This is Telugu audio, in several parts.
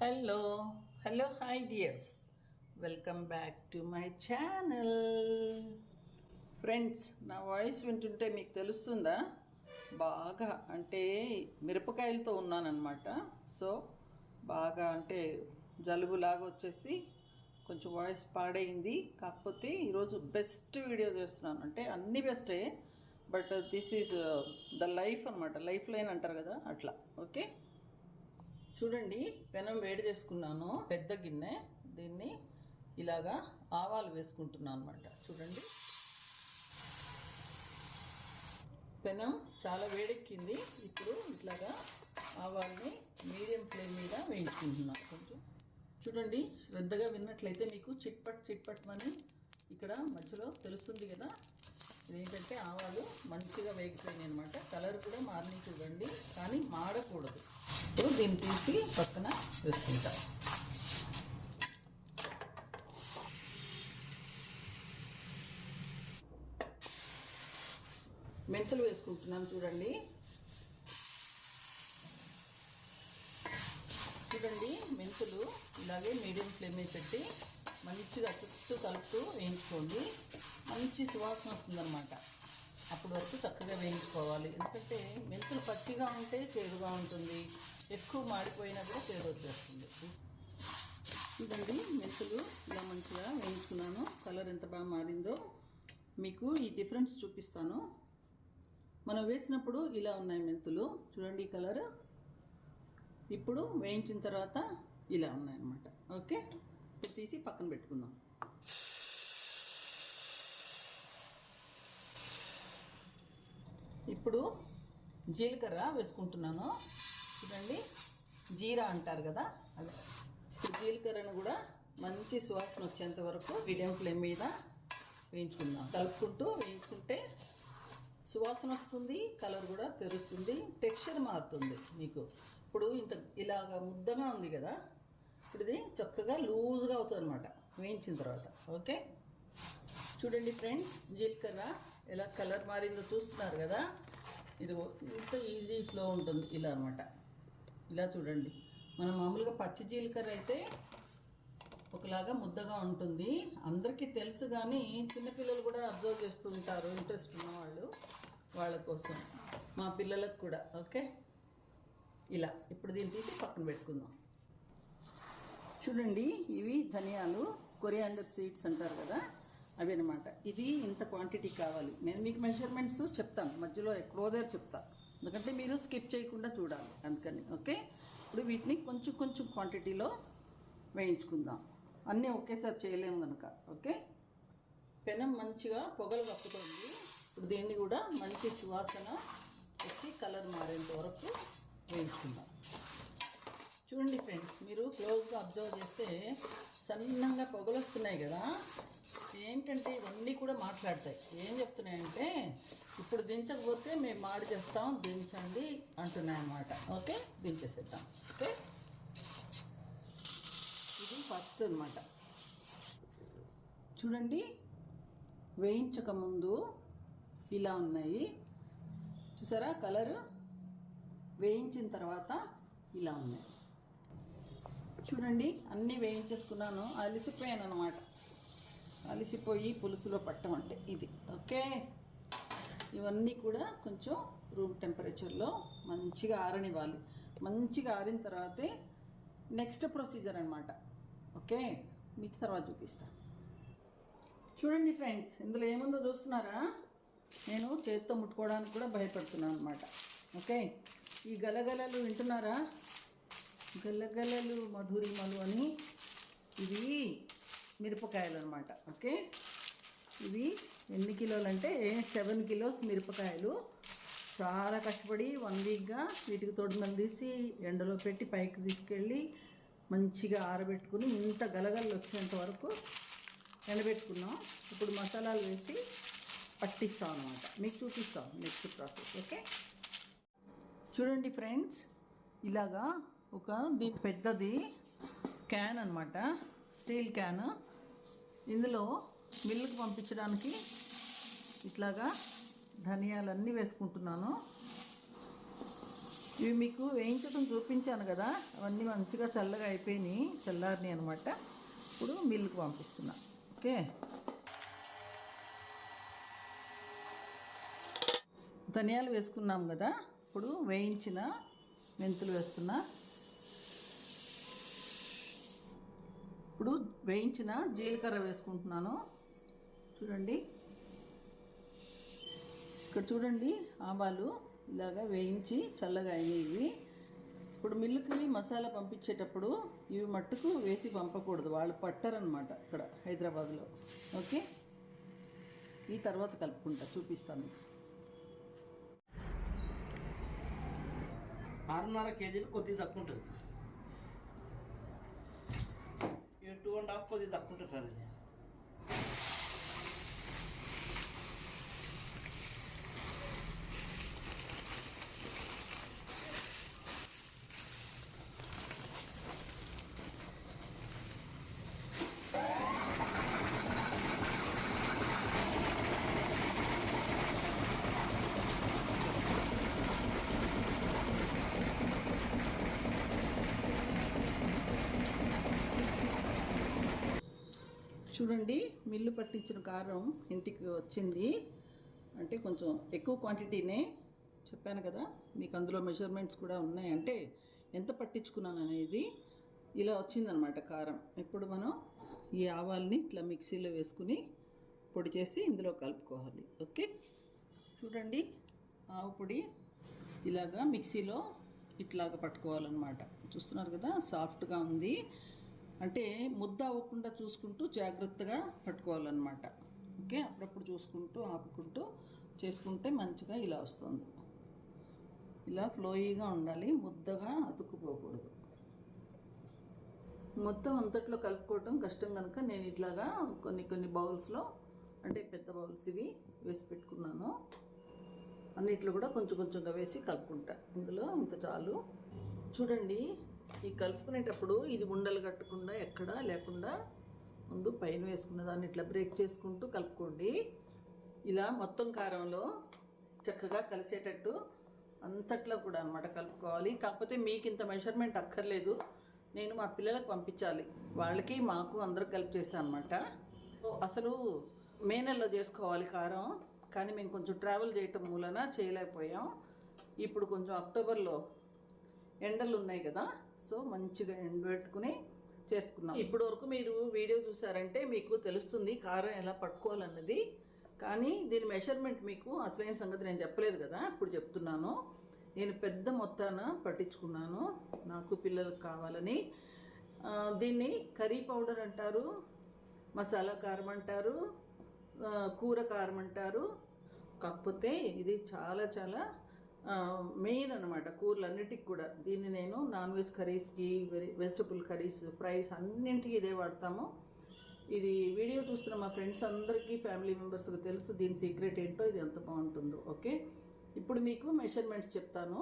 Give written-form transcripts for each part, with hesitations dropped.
Hello, hi dears. Welcome back to my channel. Friends, నా వాయిస్ వింటుంటే మీకు తెలుస్తుందా? బాగా అంటే మిరపకాయలతో ఉన్నానన్నమాట. సో బాగా అంటే జలుబులాగా వచ్చేసి కొంచెం వాయిస్ పాడైంది. కాకపోతే ఈరోజు బెస్ట్ వీడియో చేస్తున్నాను. అంటే అన్ని బెస్టే, but this is the life అనమాట. లైఫ్ లైన్ అంటారు కదా, అట్లా. ఓకే, చూడండి, పెనం వేడి చేసుకున్నాను, పెద్ద గిన్నె. దీన్ని ఇలాగా ఆవాలు వేసుకుంటున్నాను అనమాట. చూడండి, పెనం చాలా వేడెక్కింది. ఇప్పుడు ఇట్లాగా ఆవాల్ని మీడియం ఫ్లేమ్ మీద వేయించుకుంటున్నాను. కొంచెం చూడండి, శ్రద్ధగా విన్నట్లయితే మీకు చిట్పట్ చిట్పట్ అని ఇక్కడ మధ్యలో తెలుస్తుంది కదా. ఇదేంటంటే ఆవాలు మంచిగా వేగిపోయినాయి అనమాట. కలర్ కూడా మారినాయి చూడండి, కానీ మాడకూడదు. ఇప్పుడు దీన్ని తీసి పక్కన వేసుకుంటా. మెంతులు వేసుకుంటున్నాను. చూడండి మెంతులు ఇలాగే మీడియం ఫ్లేమ్ మీద పెట్టి మంచిగా చుట్టూ కలుపుతూ వేయించుకోండి. మంచి సువాసన వస్తుందన్నమాట. అప్పటి వరకు చక్కగా వేయించుకోవాలి. ఎందుకంటే మెంతులు పచ్చిగా ఉంటే చేదుగా ఉంటుంది, ఎక్కువ మాడిపోయినా కూడా చేదు వచ్చేస్తుంది. చూడండి, మెంతులు ఇలా మంచిగా వేయించుకున్నాను. కలర్ ఎంత బాగా మారిందో మీకు ఈ డిఫరెన్స్ చూపిస్తాను. మనం వేసినప్పుడు ఇలా ఉన్నాయి మెంతులు, చూడండి ఈ కలర్. ఇప్పుడు వేయించిన తర్వాత ఇలా ఉన్నాయన్నమాట. ఓకే, ఇప్పుడు తీసి పక్కన పెట్టుకుందాం. ఇప్పుడు జీలకర్ర వేసుకుంటున్నాను. చూడండి, జీరా అంటారు కదా, అదే. ఇప్పుడు జీలకర్రను కూడా మంచి సువాసన వచ్చేంత వరకు మీడియం ఫ్లేమ్ మీద వేయించుకుందాం. కలుపుకుంటూ వేయించుకుంటే సువాసన వస్తుంది, కలర్ కూడా తెరుస్తుంది, టెక్స్చర్ మారుతుంది మీకు. ఇప్పుడు ఇంత ఇలాగ ముద్దగా ఉంది కదా, ఇప్పుడు ఇది చక్కగా లూజ్గా అవుతుంది అనమాట వేయించిన తర్వాత. ఓకే, చూడండి ఫ్రెండ్స్, జీలకర్ర ఎలా కలర్ మారిందో చూస్తున్నారు కదా. ఇది ఇంత ఈజీ ఫ్లో ఉంటుంది ఇలా అనమాట. ఇలా చూడండి, మనం మామూలుగా పచ్చి జీలకర్ర అయితే ఒకలాగా ముద్దగా ఉంటుంది, అందరికీ తెలుసు. కానీ చిన్నపిల్లలు కూడా అబ్జర్వ్ చేస్తూ ఉంటారు, ఇంట్రెస్ట్ ఉన్నవాళ్ళు, వాళ్ళ కోసం, మా పిల్లలకు కూడా. ఓకే, ఇలా ఇప్పుడు దీన్ని తీసి పక్కన పెట్టుకుందాం. చూడండి, ఇవి ధనియాలు, కొరియాండర్ సీడ్స్ అంటారు కదా, అవి అనమాట. ఇది ఇంత క్వాంటిటీ కావాలి. నేను మీకు మెజర్మెంట్స్ చెప్తాను, మధ్యలో ఎక్కడో దగ్గర చెప్తాను, ఎందుకంటే మీరు స్కిప్ చేయకుండా చూడాలి, అందుకని. ఓకే, ఇప్పుడు వీటిని కొంచెం కొంచెం క్వాంటిటీలో వేయించుకుందాం. అన్నీ ఒకేసారి చేయలేము కనుక. ఓకే, పెనం మంచిగా పొగలు కప్పుతుంది. ఇప్పుడు దీన్ని కూడా మంచి సువాసన వచ్చి కలర్ మారేంత వరకు వేయించుకుందాం. చూడండి ఫ్రెండ్స్, మీరు క్లోజ్గా అబ్జర్వ్ చేస్తే సన్నంగా పొగలు వస్తున్నాయి కదా. ఏంటంటే ఇవన్నీ కూడా మాట్లాడతాయి. ఏం చెప్తున్నాయంటే, ఇప్పుడు దించకపోతే మేము మాడి చేస్తాం, దించండి అంటున్నాయి అన్నమాట. ఓకే, దించేసేద్దాం. ఓకే, ఇది ఫస్ట్ అనమాట. చూడండి, వేయించక ముందు ఇలా ఉన్నాయి, చూసారా కలరు. వేయించిన తర్వాత ఇలా ఉన్నాయి. చూడండి, అన్నీ వేయించేసుకున్నాను. అలసిపోయాను అనమాట. అలసిపోయి పులుసులో పట్టమంటే ఇది. ఓకే, ఇవన్నీ కూడా కొంచెం రూమ్ టెంపరేచర్లో మంచిగా ఆరనివ్వాలి. మంచిగా ఆరిన తర్వాతే నెక్స్ట్ ప్రొసీజర్ అనమాట. ఓకే, మీకు తర్వాత చూపిస్తా. చూడండి ఫ్రెండ్స్, ఇందులో ఏముందో చూస్తున్నారా? నేను చేతితో ముట్టుకోవడానికి కూడా భయపడుతున్నాను అనమాట. ఓకే, ఈ గలగలలు వింటున్నారా? గలగలలు మధురిమలు అని, ఇవి మిరపకాయలు అనమాట. ఓకే, ఇవి ఎన్ని కిలోలు అంటే 7 కిలోస్ మిరపకాయలు. చాలా కష్టపడి 1 వీక్గా వీటికి తొడుమలు తీసి ఎండలో పెట్టి పైకి తీసుకెళ్ళి మంచిగా ఆరబెట్టుకుని ఇంత గలగలు వచ్చేంత వరకు ఎండబెట్టుకున్నాం. ఇప్పుడు మసాలాలు వేసి పట్టిస్తాం అనమాట. మీకు చూపిస్తాం నెక్స్ట్ ప్రాసెస్. ఓకే, చూడండి ఫ్రెండ్స్, ఇలాగా ఒక పెద్దది క్యాన్ అనమాట, స్టీల్ క్యాన్. ఇందులో మిల్లుకి పంపించడానికి ఇట్లాగా ధనియాలన్నీ వేసుకుంటున్నాను. ఇవి మీకు వేయించడం చూపించాను కదా, అవన్నీ మంచిగా చల్లగా అయిపోయినాయి, చల్లారినాయి అనమాట. ఇప్పుడు మిల్లుకు పంపిస్తున్నా. ఓకే, ధనియాలు వేసుకున్నాం కదా, ఇప్పుడు వేయించిన మెంతులు వేస్తున్నా. ఇప్పుడు వేయించిన జీలకర్ర వేసుకుంటున్నాను. చూడండి, ఇక్కడ చూడండి, ఆవాలు ఇలాగా వేయించి చల్లగా అయినాయి ఇవి. ఇప్పుడు మిల్లుకి మసాలా పంపించేటప్పుడు ఇవి మట్టుకు వేసి పంపకూడదు, వాళ్ళు పట్టారనమాట ఇక్కడ హైదరాబాద్లో. ఓకే, ఈ తర్వాత కలుపుకుంటా, చూపిస్తాను. 6.5 కేజీలు కొద్దిగా తక్కువ ఉంటుంది. 2.5 కొద్దిగా తక్కువ ఉంటుంది సార్ ఇది. చూడండి, మిల్లు పట్టించిన కారం ఇంటికి వచ్చింది. అంటే కొంచెం ఎక్కువ క్వాంటిటీనే చెప్పాను కదా మీకు, అందులో మెజర్మెంట్స్ కూడా ఉన్నాయి. అంటే ఎంత పట్టించుకున్నాను అనేది ఇలా వచ్చిందనమాట కారం. ఇప్పుడు మనం ఈ ఆవాల్ని ఇట్లా మిక్సీలో వేసుకుని పొడి చేసి ఇందులో కలుపుకోవాలి. ఓకే, చూడండి, ఆవు పొడి ఇలాగా మిక్సీలో ఇట్లాగా పట్టుకోవాలన్నమాట. చూస్తున్నారు కదా, సాఫ్ట్గా ఉంది. అంటే ముద్ద అవ్వకుండా చూసుకుంటూ జాగ్రత్తగా పట్టుకోవాలన్నమాట. ఓకే, అప్పుడప్పుడు చూసుకుంటూ ఆపుకుంటూ చేసుకుంటే మంచిగా ఇలా వస్తుంది. ఇలా ఫ్లోయీగా ఉండాలి, ముద్దగా అతుక్కుపోకూడదు. మొత్తం అంతట్లో కలుపుకోవటం కష్టం కనుక నేను ఇట్లాగా కొన్ని బౌల్స్లో, అంటే పెద్ద బౌల్స్ ఇవి వేసి పెట్టుకున్నాను. అన్నిట్లో కూడా కొంచెం కొంచెంగా వేసి కలుపుకుంటా. ఇందులో ఇంత చాలు. చూడండి, ఈ కలుపుకునేటప్పుడు ఇది ఉండలు కట్టకుండా ఎక్కడా లేకుండా ముందు పైన వేసుకున్న దాన్ని ఇట్లా బ్రేక్ చేసుకుంటూ కలుపుకోండి. ఇలా మొత్తం కారంలో చక్కగా కలిసేటట్టు అంతట్లో కూడా అనమాట కలుపుకోవాలి. కాకపోతే మీకు ఇంత మెజర్మెంట్ అక్కర్లేదు, నేను మా పిల్లలకు పంపించాలి, వాళ్ళకి మాకు అందరికి కలిపి చేశాను అనమాట. అసలు మే నెలలో చేసుకోవాలి కారం, కానీ మేము కొంచెం ట్రావెల్ చేయటం మూలన చేయలేకపోయాం. ఇప్పుడు కొంచెం అక్టోబర్లో ఎండలు ఉన్నాయి కదా, సో మంచిగా ఎండబెట్టుకుని చేసుకున్నాం. ఇప్పటి వరకు మీరు వీడియో చూసారంటే మీకు తెలుస్తుంది కారం ఎలా పట్టుకోవాలన్నది. కానీ దీని మెజర్మెంట్ మీకు అసలైన సంగతి నేను చెప్పలేదు కదా, ఇప్పుడు చెప్తున్నాను. నేను పెద్ద మొత్తాన పట్టించుకున్నాను, నాకు పిల్లలకు కావాలని. దీన్ని కర్రీ పౌడర్ అంటారు, మసాలా కారం అంటారు, కూర కారం అంటారు. కాకపోతే ఇది చాలా చాలా మెయిన్ అనమాట కూరలన్నిటికి కూడా. దీన్ని నేను నాన్ వెజ్ కర్రీస్కి, వెజిటబుల్ కర్రీస్, ఫ్రైస్ అన్నింటికి ఇదే వాడతాము. ఇది వీడియో చూస్తున్న మా ఫ్రెండ్స్ అందరికీ, ఫ్యామిలీ మెంబర్స్కి తెలుసు దీని సీక్రెట్ ఏంటో, ఇది ఎంత బాగుంటుందో. ఓకే, ఇప్పుడు మీకు మెజర్మెంట్స్ చెప్తాను.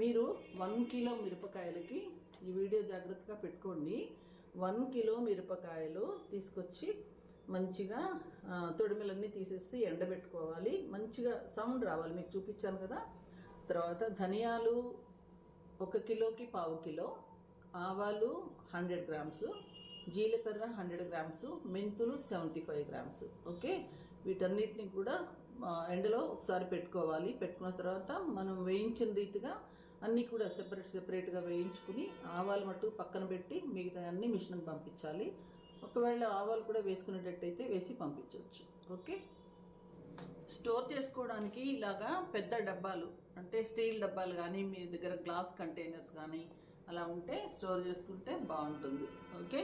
మీరు 1 కిలో మిరపకాయలకి, ఈ వీడియో జాగ్రత్తగా పెట్టుకోండి, 1 కిలో మిరపకాయలు తీసుకొచ్చి మంచిగా తొడిమెలన్నీ తీసేసి ఎండబెట్టుకోవాలి. మంచిగా సౌండ్ రావాలి, మీకు చూపించాను కదా. తర్వాత ధనియాలు 1 కిలోకి 1/2 కిలో, ఆవాలు 100 గ్రామ్స్, జీలకర్ర 100 గ్రామ్స్, మెంతులు 75 గ్రామ్స్. ఓకే, వీటన్నిటిని కూడా ఎండలో ఒకసారి పెట్టుకోవాలి. పెట్టుకున్న తర్వాత మనం వేయించిన రీతిగా అన్నీ కూడా సెపరేట్గా వేయించుకుని, ఆవాలు మట్టు పక్కన పెట్టి మిగతా అన్నీ మిషన్కి పంపించాలి. ఒకవేళ ఆవాలు కూడా వేసుకునేటట్టయితే వేసి పంపించవచ్చు. ఓకే, స్టోర్ చేసుకోవడానికి ఇలాగా పెద్ద డబ్బాలు, అంటే స్టీల్ డబ్బాలు కానీ, మీ దగ్గర గ్లాస్ కంటైనర్స్ కానీ అలా ఉంటే స్టోర్ చేసుకుంటే బాగుంటుంది. ఓకే,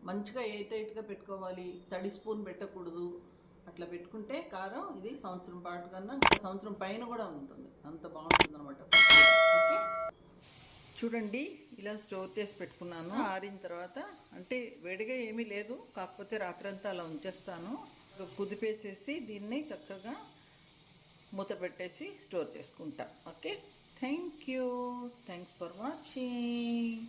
మంచిగా ఎయిర్టైట్గా పెట్టుకోవాలి, తడి స్పూన్ పెట్టకూడదు. అట్లా పెట్టుకుంటే కారం ఇది సంవత్సరం పాటు కన్నా సంవత్సరం పైన కూడా ఉంటుంది, అంత బాగుంటుంది అనమాట. ఓకే, చూడండి, ఇలా స్టోర్ చేసి పెట్టుకున్నాను. ఆరిన తర్వాత, అంటే వేడిగా ఏమీ లేదు, కాకపోతే రాత్రంతా అలా ఉంచేస్తాను. కుదిపేసేసి దీన్ని చక్కగా మూత పెట్టేసి స్టోర్ చేసుకుంటా. Okay, thanks for watching.